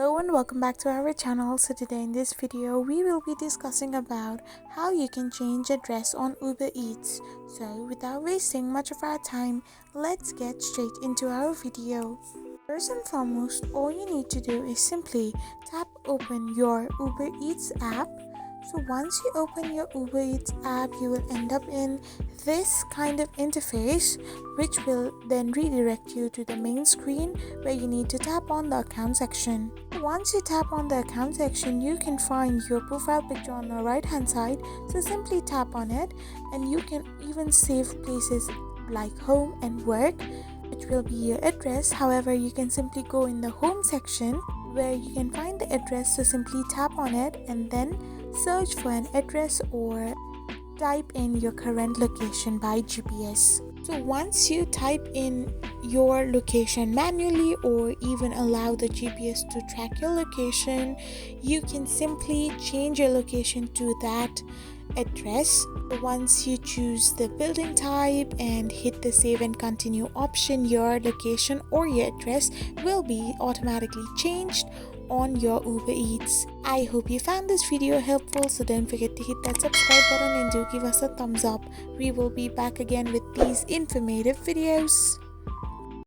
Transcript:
Hello and welcome back to our channel. So today in this video we will be discussing about how you can change address on Uber Eats. So without wasting much of our time, let's get straight into our video. First and foremost, all you need to do is simply tap open your Uber Eats app. So once you open your Uber Eats app, you will end up in this kind of interface, which will then redirect you to the main screen where you need to tap on the account section. Once you tap on the account section, you can find your profile picture on the right hand side. So simply tap on it, and you can even save places like home and work, which will be your address. However, you can simply go in the home section where you can find the address. So simply tap on it and then search for an address or type in your current location by GPS. So once you type in your location manually or even allow the GPS to track your location, you can simply change your location to that address. Once you choose the building type and hit the save and continue option, your location or your address will be automatically changed on your Uber Eats. I hope you found this video helpful, so don't forget to hit that subscribe button and do give us a thumbs up. We will be back again with these informative videos.